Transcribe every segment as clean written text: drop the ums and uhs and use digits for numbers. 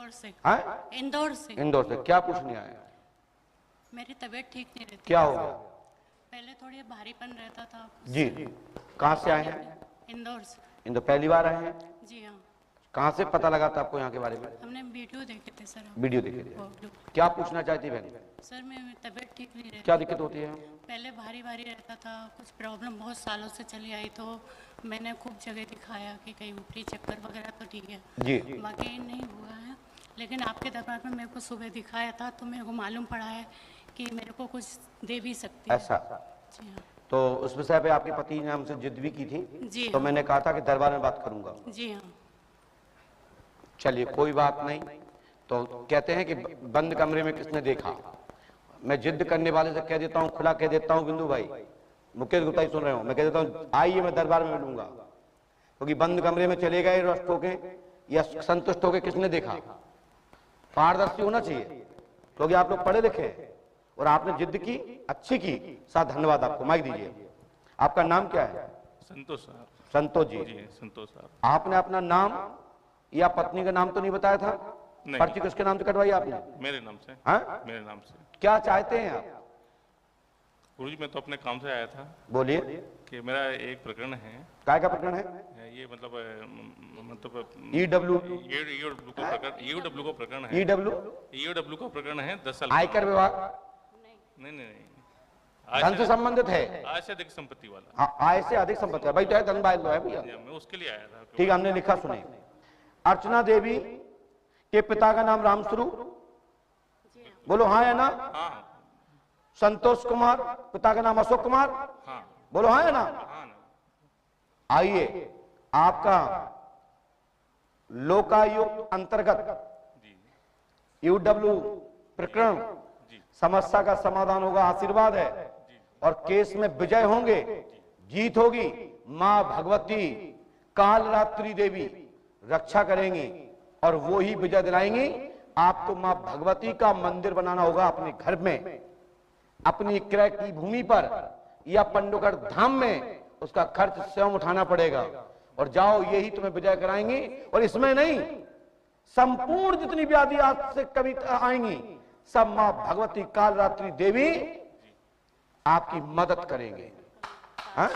इंदौर से। हाँ, इंदौर से। इंदौर से क्या पूछने आए? मेरी तबीयत ठीक नहीं रहती। क्या हो गया? पहले थोड़ी भारीपन रहता था। जी, कहाँ से आए हैं? इंदौर से। इंदौर पहली बार आए हैं? जी हाँ। कहाँ से पता लगा था आपको यहाँ के बारे में? हमने वीडियो देखे थे सर। वीडियो देखे थे। क्या पूछना चाहती बहन? सर मेरी तबीयत ठीक नहीं रहती। क्या दिक्कत होती है? पहले भारी भारी रहता था, कुछ प्रॉब्लम बहुत सालों से चली आई, तो मैंने खूब जगह दिखाया कि कहीं उल्टी चक्कर वगैरह तो ठीक है जी, बाकी नहीं हुआ है। लेकिन आपके दरबार में मेरे को सुबह दिखाया था तो मेरे को मालूम पड़ा है कि मेरे को कुछ दे भी सकती है। ऐसा? जी हाँ। तो उस विषय पे आपके पति ने हमसे जिद भी की थी। जी तो हाँ। मैंने कहा था कि दरबार में बात करूंगा। जी हाँ। चलिए कोई बात नहीं। तो कहते हैं कि बंद कमरे में किसने देखा? मैं जिद करने वाले से कह देता हूँ, खुला कह देता हूँ, बिंदु भाई, मुकेश गुप्ता ही सुन रहे हो, मैं कह देता हूँ आइए मैं दरबार में मिलूंगा, क्योंकि बंद कमरे में चले गए रुष्ट होके या संतुष्ट होके किसने देखा? पारदर्शी होना चाहिए, क्योंकि आप लोग पढ़े लिखे हैं और आपने जिद की, अच्छी की, साथ धन्यवाद आपको। माइक दीजिए। आपका नाम क्या है? संतोष साहब। संतोष जी। संतोष साहब। आपने अपना नाम या पत्नी का नाम तो नहीं बताया था? नहीं। पर्ची किसके नाम से कटवाई आपने? मेरे नाम से। हाँ? मेरे नाम से। क्या चाहते हैं आप? गुरुजी मैं तो अपने काम से आया था। बोलिए। कि मेरा एक प्रकरण है। काय का प्रकरण है? ये मतलब ईडब्ल्यू ईडब्ल्यू का प्रकरण है। ईडब्ल्यू का प्रकरण है 10 साल। आयकर विभाग? नहीं नहीं नहीं, धन से संबंधित है? आय से अधिक संपत्ति वाला। हाँ, आय से अधिक संपत्ति है भाई, तो है धन बाय है भैया। मैं उसके लिए आया था। ठीक है, हमने लिखा, सुने। अर्चना देवी के पिता का नाम रामस्वरूप, बोलो हाँ या ना? हाँ। संतोष कुमार, पिता का नाम अशोक कुमार, हाँ। बोलो हाँ या ना? हाँ ना। आइए, आपका लोकायुक्त अंतर्गत यूडब्ल्यू प्रकरण समस्या का समाधान होगा, आशीर्वाद है, और केस में विजय होंगे, जीत होगी। मां भगवती कालरात्रि देवी रक्षा करेंगी और वो ही विजय दिलाएंगी। आपको मां भगवती का मंदिर बनाना होगा अपने घर में, अपनी क्रय की भूमि पर या पंडुगढ़ धाम में, उसका खर्च स्वयं उठाना पड़ेगा। और जाओ, यही तुम्हें विजय कराएंगी। और इसमें नहीं, संपूर्ण जितनी व्याधि आज से कभी आएंगी, सब मां भगवती कालरात्रि देवी आपकी मदद करेंगे। हाँ?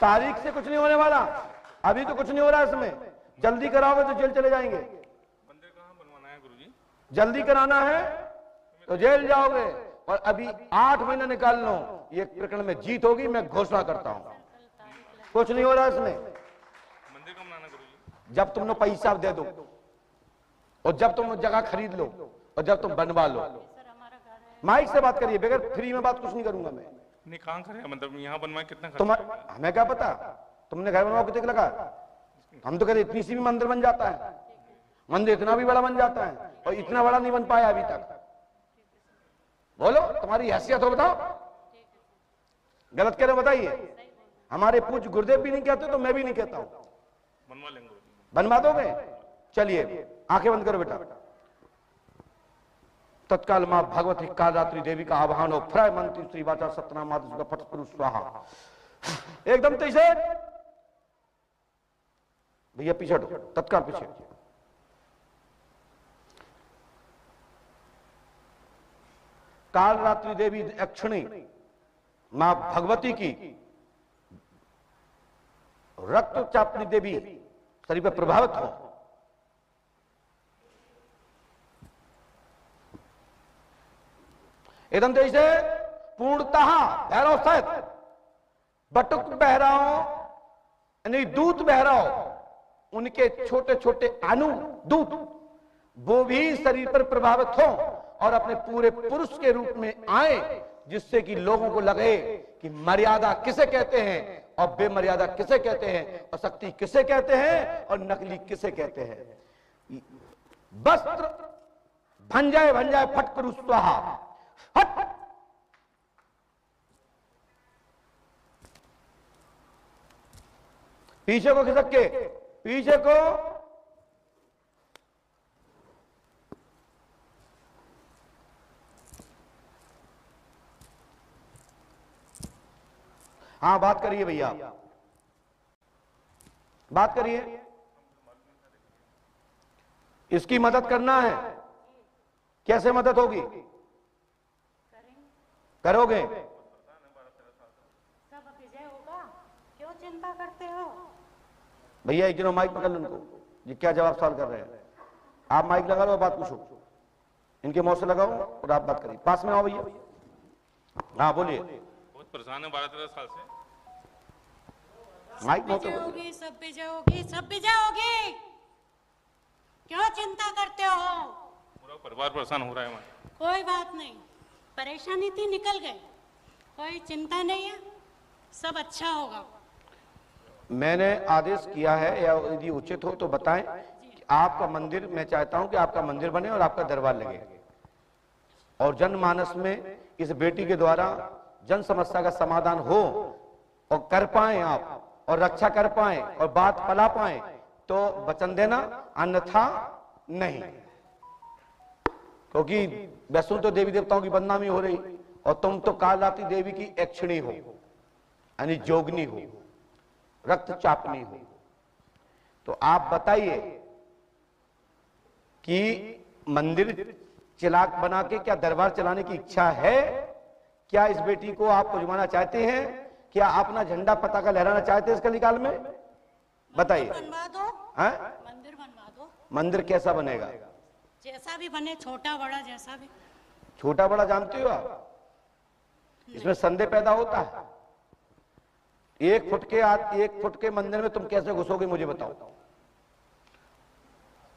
तारीख से कुछ नहीं होने वाला, अभी तो कुछ नहीं हो रहा इसमें। जल्दी कराओगे तो जेल चले जाएंगे। मंदिर कहाँ बनवाना है गुरुजी? जल्दी कराना है तो जेल जाओगे, और अभी 8 महीना निकाल लो, ये प्रकरण में जीत होगी, मैं घोषणा करता हूं। कुछ नहीं हो रहा इसमें। मंदिर कहाँ बनाना गुरुजी? जब तुम लोग पैसा दे दो, और जब तुम जगह खरीद लो, और जब तुम बनवा लो। माइक से बात करिए, बगैर फ्री में बात कुछ नहीं करूंगा मैं। नहीं, कहाँ करें? मतलब यहाँ बनवाए कितना खर्च? तुम, हमें क्या पता, तुमने घर बनवाओ कितने लगा? हम तो कहते इतनी सी भी मंदिर बन जाता है, मंदिर इतना भी बड़ा बन जाता है, और इतना बड़ा नहीं बन पाया अभी तक। बोलो, तुम्हारी हैसियत हो, बताओ। गलत कह रहे हो बताइए। हमारे पूज्य गुरुदेव भी नहीं कहते तो मैं भी नहीं कहता हूं। बनवा लेंगे। बनवा दोगे? चलिए, आंखें बंद करो बेटा। तत्काल मां भगवती कालरात्रि देवी का आवाहन हो। फ्रय मंत्री श्री वाचा सत्यनाम आदि फट पुरुष स्वाहा। एकदम तेज भैया, पीछे हटो, तत्काल पीछे। कालरात्रि देवी यक्षिणी मां भगवती की रक्तचापिनी देवी शरीर पर प्रभावित हो। एकदम तेजी से पूर्णतः भैरव सहित बटुक बहराओ, यानी दूत बहराओ, उनके छोटे छोटे अनुदूत, वो भी शरीर पर प्रभावित हो और अपने पूरे पुरुष के रूप में आए, जिससे कि लोगों को लगे कि मर्यादा किसे कहते हैं और बेमर्यादा किसे कहते हैं, और शक्ति किसे कहते हैं और नकली किसे कहते हैं। वस्त्र भंजाए भंजाए फट पुरुष स्वाहा। हट। पीछे को खिसक के, पीछे को। हाँ, बात करिए भैया, बात करिए। इसकी मदद करना है। कैसे मदद होगी? करोगे? सब विजय होगा, क्यों चिंता करते हो? भैया एक जनो माइक पकड़ लो उनको, ये क्या जवाब सवाल कर रहे हैं। आप माइक लगा लो, बात पूछो, इनके मुंह से लगाओ और आप बात करिए। पास में आओ भैया। हाँ बोलिए। बहुत परेशान है 12-13 साल से। माइक विजय होगी, सब विजय होगी, सब विजय होगी, क्यों चिंता करते हो? पूरा परिवार परेशान हो रहा है हमारा। कोई बात नहीं, परेशानी थी निकल गए, कोई चिंता नहीं है, सब अच्छा होगा। मैंने आदेश किया है, या यदि उचित हो तो बताएं कि आपका मंदिर, मैं चाहता हूं कि आपका मंदिर बने और आपका दरबार लगे और जनमानस में इस बेटी के द्वारा जन समस्या का समाधान हो और कर पाए आप और रक्षा कर पाए और बात फैला पाए तो वचन देना, अन्यथा नहीं। क्योंकि वैसे तो देवी देवताओं की बदनामी हो रही और तुम तो कालरात्रि देवी की यक्षिणी हो, यानी जोगनी हो, रक्तचापनी हो। तो आप बताइए कि मंदिर चिराग बना के क्या दरबार चलाने की इच्छा है? क्या इस बेटी को आप उजमाना चाहते हैं? क्या अपना झंडा पताका लहराना चाहते हैं इस कलिकाल में? बताइए। बनवा दो, मंदिर बनवा दो। मंदिर कैसा बनेगा? जैसा भी बने, छोटा बड़ा जैसा भी। छोटा बड़ा जानते हो आप? इसमें संदेह पैदा होता है। 1 फुट के मंदिर में तुम कैसे घुसोगे मुझे बताओ।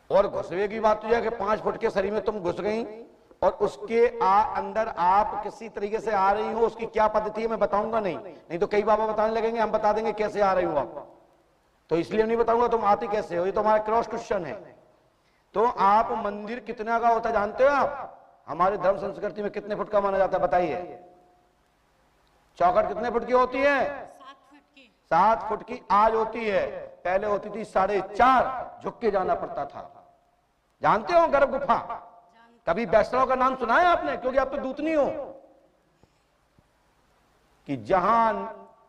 और घुसवे की बात तो यह कि 5 फुट के शरीर में तुम घुस गई और उसके अंदर आप किसी तरीके से आ रही हो, उसकी क्या पद्धति है मैं बताऊंगा नहीं तो कई बाबा बताने लगेंगे, हम बता देंगे कैसे आ रही हो आप, तो इसलिए नहीं बताऊंगा तुम आती कैसे हो। ये तो हमारा क्रॉस क्वेश्चन है। तो आप मंदिर कितना का होता जानते हो आप? हमारे धर्म संस्कृति में कितने फुट का माना जाता है बताइए? चौखट कितने फुट की होती है? 7 फुट की। 7 फुट की आज होती है, पहले होती थी 4.5, झुक के जाना पड़ता था। जानते हो गर्भ गुफा? कभी वैष्णव का नाम सुना है आपने? क्योंकि आप तो दूतनी हो। कि जहां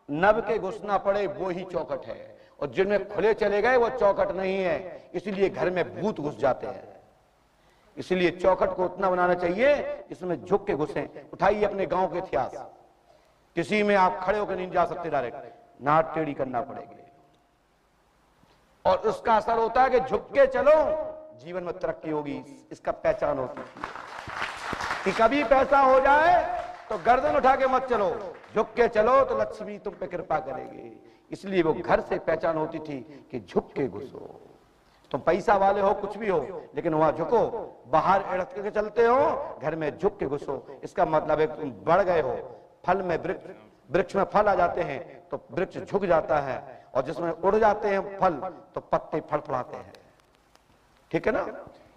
नभ के घुसना पड़े वो ही चौखट है, और जिनमें खुले चले गए वो चौखट नहीं है, इसलिए घर में भूत घुस जाते हैं। इसलिए चौखट को उतना बनाना चाहिए इसमें झुक के घुसे। उठाइए अपने गांव के इतिहास, किसी में आप खड़े होकर नहीं जा सकते, डायरेक्ट नाट टेढ़ी करना पड़ेगी। और उसका असर होता है कि झुक के चलो, जीवन में तरक्की होगी। इसका पहचान होती है कि कभी पैसा हो जाए तो गर्दन उठा के मत चलो, झुक के चलो तो लक्ष्मी तुम पे कृपा करेगी। इसलिए वो घर से पहचान होती थी कि झुक के घुसो। तुम पैसा वाले हो, कुछ भी हो, लेकिन वहां झुको। बाहर एड़त के चलते हो, घर में झुक के घुसो। इसका मतलब है तुम बढ़ गए हो। फल में वृक्ष में फल आ जाते हैं तो वृक्ष झुक जाता है, और जिसमें उड़ जाते हैं फल तो पत्ते फड़फड़ाते हैं। ठीक है ना?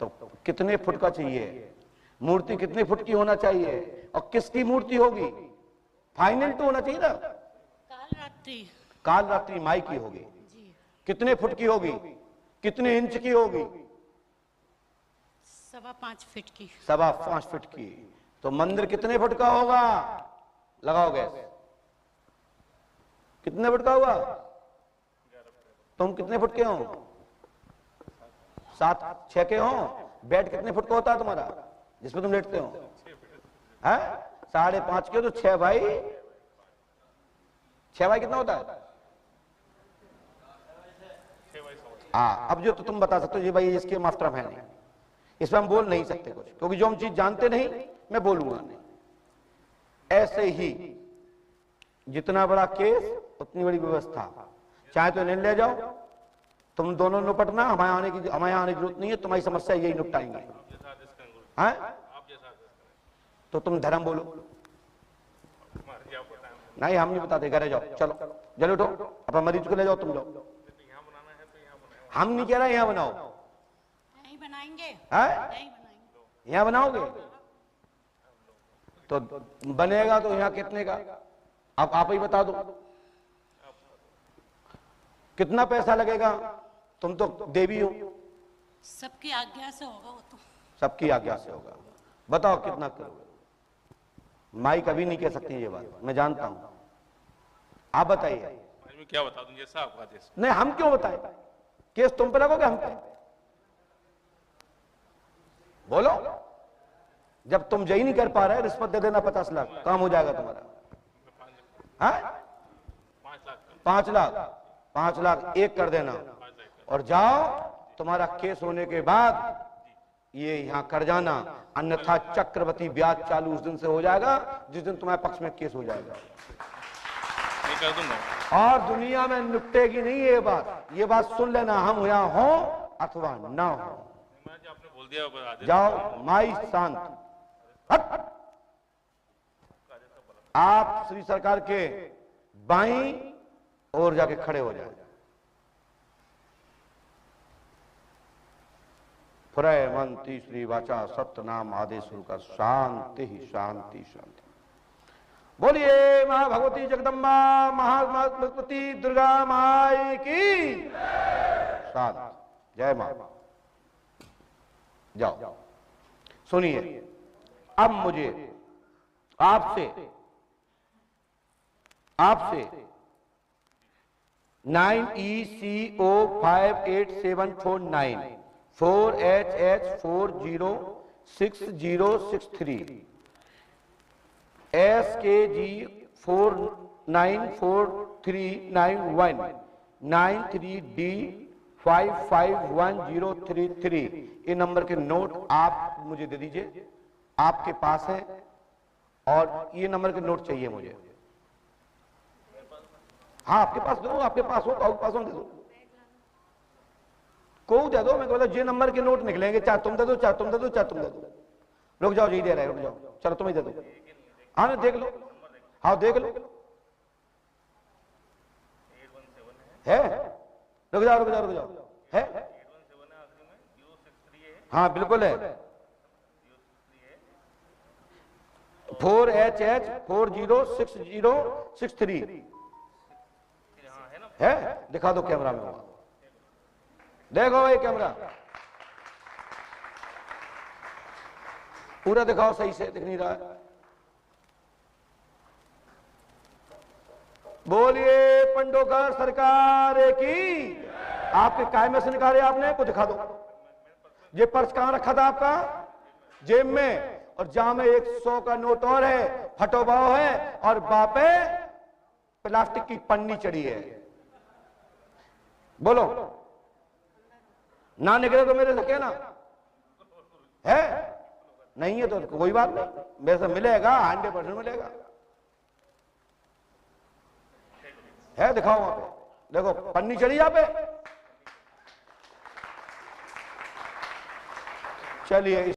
तो कितने फुट का चाहिए? मूर्ति कितने फुट की होना चाहिए? और किसकी मूर्ति होगी? फाइनल तो होना चाहिए ना। कालरात्रि माई की होगी। कितने फुट की होगी? कितने इंच की होगी? 5.25 फीट की। 5.25 फीट की। तो मंदिर कितने फुट का होगा? लगाओ गैस। कितने फुट का होगा? तुम कितने फुट के हो? 7-6 के हो? बेड कितने फुट का होता है तुम्हारा जिसमें तुम लेटते हो? है 5.5 के, तो 6 बाई 6 कितना होता है? हाँ, अब जो तो तुम बता सकते हो जी भाई इसके मात्रा है नहीं, इसमें हम बोल नहीं सकते कुछ, क्योंकि जो हम चीज जानते नहीं मैं बोलूंगा नहीं। ऐसे ही जितना बड़ा केस उतनी बड़ी व्यवस्था। चाहे तो ले जाओ, तुम दोनों निपटना, हमारे आने की जरूरत नहीं है, तुम्हारी समस्या यही निपटाएंगे। हैं? तो तुम धर्म बोलो। नहीं हम नहीं बताते, घरे जाओ, चलो जल्दी उठो, अपना मरीज को ले जाओ, तुम जाओ। हम नहीं कह रहे यहाँ बनाओ, नहीं बनाएंगे। यहाँ बनाओगे तो बनेगा तो यहाँ कितने का? आप ही बता दो कितना पैसा लगेगा? तुम तो देवी हो। सबकी आज्ञा से होगा वो तो। सबकी आज्ञा से होगा। बताओ कितना करोगे? माई कभी नहीं कह सकती ये बात, मैं जानता हूं। आप बताइए। क्या बता दूं? जैसा आपका आदेश। नहीं हम क्यों बताएं? केस तुम पे लगोगे हम पे? बोलो, जब तुम यही नहीं कर पा रहे, रिश्वत दे देना 50 लाख, काम हो जाएगा तुम्हारा। हाँ 5 लाख, 5 लाख एक कर देना और जाओ, तुम्हारा केस होने के बाद ये यहां कर जाना, अन्यथा चक्रवृद्धि ब्याज चालू उस दिन से हो जाएगा जिस दिन तुम्हारे पक्ष में केस हो जाएगा। कर दूंगा। और दुनिया में निपटेगी नहीं ये बात सुन लेना, हम यहां हो अथवा ना हो। आपने बोल दिया, जाओ माई शांत। हट। आप श्री सरकार के बाईं ओर जाके खड़े हो जाए। प्रय मंत्री श्री वाचा सत्य नाम आदेश का शांति ही शांति शांति। बोलिए मां भगवती जगदम्बा महागणपति दुर्गा माई की शांति। जय मां। जाओ सुनिए, अब मुझे आपसे 9ECO58749 4HH406063 SKG494391 93D551033 ये नंबर के नोट आप मुझे दे दीजिए, आपके पास है, और ये नंबर के नोट चाहिए मुझे। हाँ आपके पास दो, आपके पास हो, आपके पास हो, दे दो, को दे दो। मैं बोला जे नंबर के नोट निकलेंगे, चाहे तुम दे दो, चाहे तुम दे दो, चाहे तुम दे दो। रुक जाओ, जी दे रहे, रुक जाओ, चलो तुम ही दे दो। हाँ देख लो, हाँ देख लो, है, रुक जाओ रुक जाओ रुक जाओ, है, हाँ बिल्कुल है, 4HH406063 है। दिखा दो कैमरा में, देखो भाई कैमरा पूरा दिखाओ, सही से दिख नहीं रहा है। बोलिए पंडोकर सरकार की। आपके काय में से निकाले आपने, को दिखा दो। ये पर्स कहां रखा था आपका? जेब में, और जहां में 100 का नोट और है, फटो भाव है, और बापे प्लास्टिक की पन्नी चढ़ी है। बोलो, ना निकले तो मेरे से कहना, है नहीं है तो कोई बात नहीं, मेरे से मिलेगा, 100% मिलेगा। है, दिखाओ वहां पे, देखो पन्नी चढ़ी यहाँ पे। चलिए।